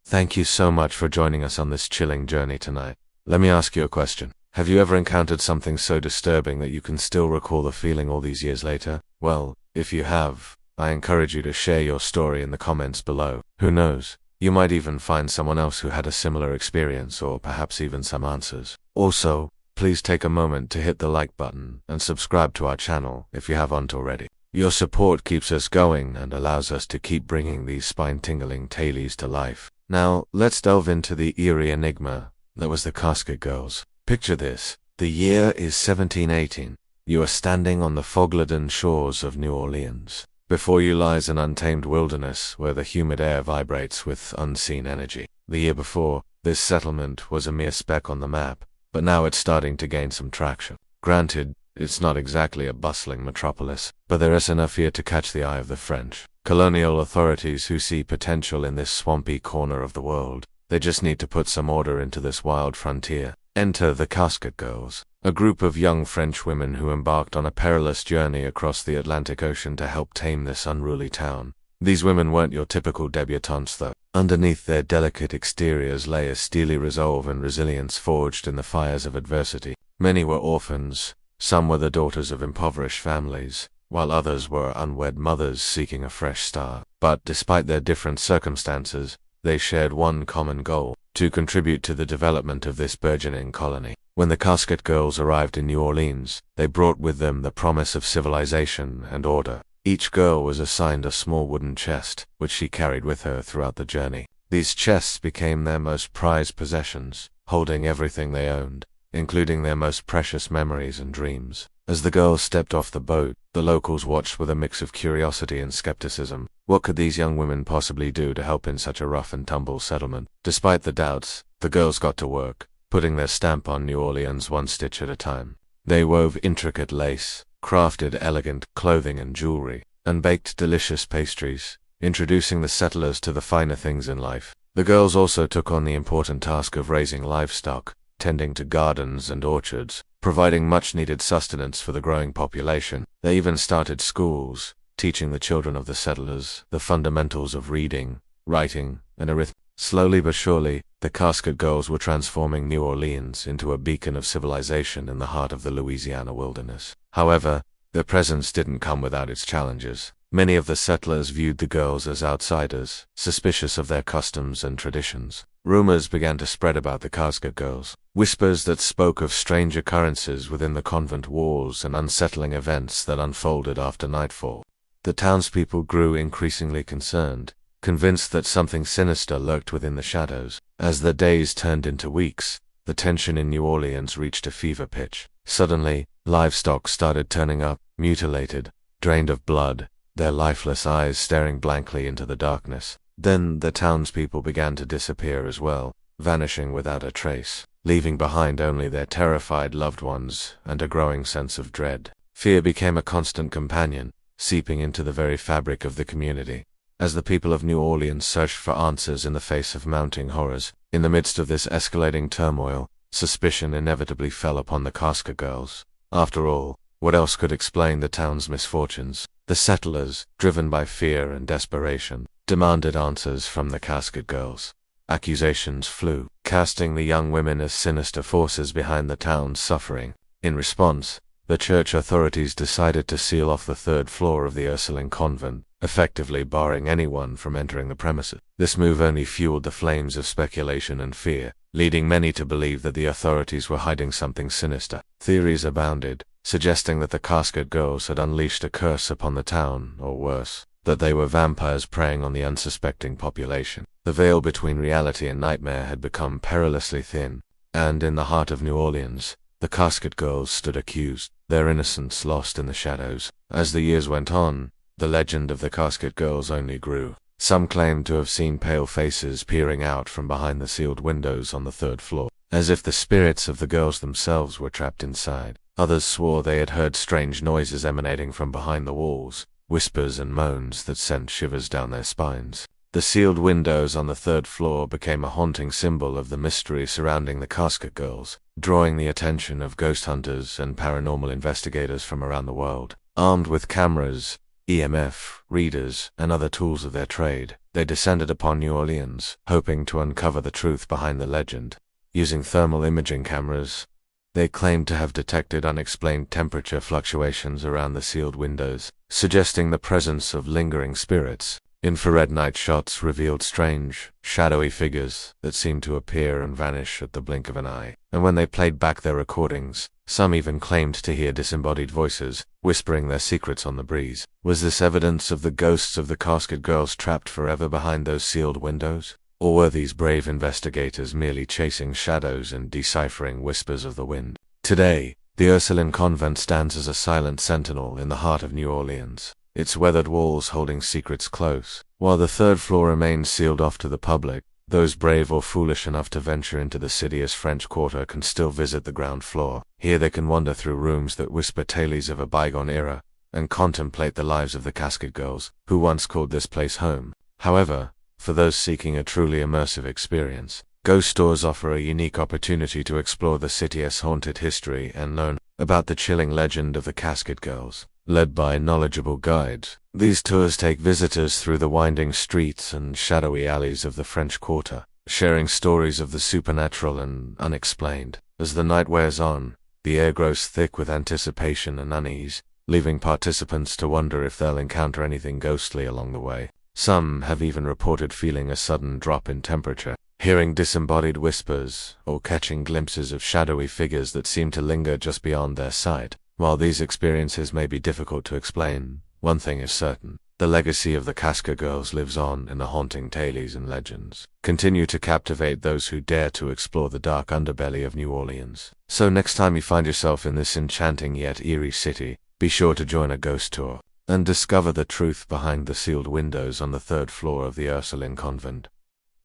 Thank you so much for joining us on this chilling journey tonight. Let me ask you a question. Have you ever encountered something so disturbing that you can still recall the feeling all these years later? Well, if you have, I encourage you to share your story in the comments below. Who knows? You might even find someone else who had a similar experience, or perhaps even some answers. Also, please take a moment to hit the like button and subscribe to our channel if you haven't already. Your support keeps us going and allows us to keep bringing these spine-tingling tales to life. Now, let's delve into the eerie enigma that was the Casket Girls. Picture this. The year is 1718. You are standing on the fog-laden shores of New Orleans. Before you lies an untamed wilderness where the humid air vibrates with unseen energy. The year before, this settlement was a mere speck on the map, but now it's starting to gain some traction. Granted, it's not exactly a bustling metropolis, but there is enough here to catch the eye of the French colonial authorities who see potential in this swampy corner of the world. They just need to put some order into this wild frontier. Enter the Casket Girls, a group of young French women who embarked on a perilous journey across the Atlantic Ocean to help tame this unruly town. These women weren't your typical debutantes though. Underneath their delicate exteriors lay a steely resolve and resilience forged in the fires of adversity. Many were orphans, some were the daughters of impoverished families, while others were unwed mothers seeking a fresh start. But despite their different circumstances, they shared one common goal: to contribute to the development of this burgeoning colony. When the Casket Girls arrived in New Orleans, they brought with them the promise of civilization and order. Each girl was assigned a small wooden chest, which she carried with her throughout the journey. These chests became their most prized possessions, holding everything they owned, including their most precious memories and dreams. As the girls stepped off the boat, the locals watched with a mix of curiosity and skepticism. What could these young women possibly do to help in such a rough-and-tumble settlement? Despite the doubts, the girls got to work, putting their stamp on New Orleans one stitch at a time. They wove intricate lace, crafted elegant clothing and jewelry, and baked delicious pastries, introducing the settlers to the finer things in life. The girls also took on the important task of raising livestock, tending to gardens and orchards, providing much-needed sustenance for the growing population. They even started schools, teaching the children of the settlers the fundamentals of reading, writing, and arithmetic. Slowly but surely, the Casket Girls were transforming New Orleans into a beacon of civilization in the heart of the Louisiana wilderness. However, their presence didn't come without its challenges. Many of the settlers viewed the girls as outsiders, suspicious of their customs and traditions. Rumors began to spread about the Casket Girls, whispers that spoke of strange occurrences within the convent walls and unsettling events that unfolded after nightfall. The townspeople grew increasingly concerned, convinced that something sinister lurked within the shadows. As the days turned into weeks, the tension in New Orleans reached a fever pitch. Suddenly, livestock started turning up, mutilated, drained of blood, their lifeless eyes staring blankly into the darkness. Then the townspeople began to disappear as well, vanishing without a trace, leaving behind only their terrified loved ones and a growing sense of dread. Fear became a constant companion, seeping into the very fabric of the community. As the people of New Orleans searched for answers in the face of mounting horrors, in the midst of this escalating turmoil, suspicion inevitably fell upon the Casket Girls. After all, what else could explain the town's misfortunes? The settlers, driven by fear and desperation, demanded answers from the Casket Girls. Accusations flew, casting the young women as sinister forces behind the town's suffering. In response, the church authorities decided to seal off the third floor of the Ursuline Convent, effectively barring anyone from entering the premises. This move only fueled the flames of speculation and fear, leading many to believe that the authorities were hiding something sinister. Theories abounded, suggesting that the Casket Girls had unleashed a curse upon the town, or worse, that they were vampires preying on the unsuspecting population. The veil between reality and nightmare had become perilously thin, and in the heart of New Orleans, the Casket Girls stood accused, their innocence lost in the shadows. As the years went on, the legend of the Casket Girls only grew. Some claimed to have seen pale faces peering out from behind the sealed windows on the third floor, as if the spirits of the girls themselves were trapped inside. Others swore they had heard strange noises emanating from behind the walls, whispers and moans that sent shivers down their spines. The sealed windows on the third floor became a haunting symbol of the mystery surrounding the Casket Girls, drawing the attention of ghost hunters and paranormal investigators from around the world. Armed with cameras, EMF, readers, and other tools of their trade, they descended upon New Orleans, hoping to uncover the truth behind the legend. Using thermal imaging cameras, they claimed to have detected unexplained temperature fluctuations around the sealed windows, suggesting the presence of lingering spirits. Infrared night shots revealed strange, shadowy figures that seemed to appear and vanish at the blink of an eye. And when they played back their recordings, some even claimed to hear disembodied voices, whispering their secrets on the breeze. Was this evidence of the ghosts of the Casket Girls trapped forever behind those sealed windows? Or were these brave investigators merely chasing shadows and deciphering whispers of the wind? Today, the Ursuline Convent stands as a silent sentinel in the heart of New Orleans, its weathered walls holding secrets close. While the third floor remains sealed off to the public, those brave or foolish enough to venture into the city's French Quarter can still visit the ground floor. Here they can wander through rooms that whisper tales of a bygone era, and contemplate the lives of the Casket Girls, who once called this place home. However, for those seeking a truly immersive experience, ghost tours offer a unique opportunity to explore the city's haunted history and learn about the chilling legend of the Casket Girls. Led by knowledgeable guides, these tours take visitors through the winding streets and shadowy alleys of the French Quarter, sharing stories of the supernatural and unexplained. As the night wears on, the air grows thick with anticipation and unease, leaving participants to wonder if they'll encounter anything ghostly along the way. Some have even reported feeling a sudden drop in temperature, hearing disembodied whispers, or catching glimpses of shadowy figures that seem to linger just beyond their sight. While these experiences may be difficult to explain, one thing is certain: the legacy of the Casket Girls lives on in the haunting tales and legends, continue to captivate those who dare to explore the dark underbelly of New Orleans. So next time you find yourself in this enchanting yet eerie city, be sure to join a ghost tour, and discover the truth behind the sealed windows on the third floor of the Ursuline Convent.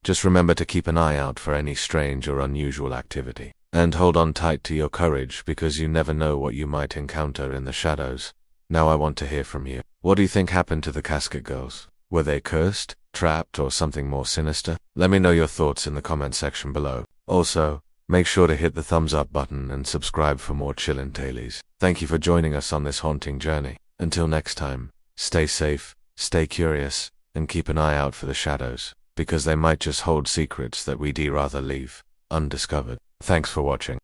Just remember to keep an eye out for any strange or unusual activity. And hold on tight to your courage, because you never know what you might encounter in the shadows. Now I want to hear from you. What do you think happened to the Casket Girls? Were they cursed, trapped, or something more sinister? Let me know your thoughts in the comment section below. Also, make sure to hit the thumbs up button and subscribe for more chillin' tales. Thank you for joining us on this haunting journey. Until next time, stay safe, stay curious, and keep an eye out for the shadows, because they might just hold secrets that we'd rather leave undiscovered. Thanks for watching.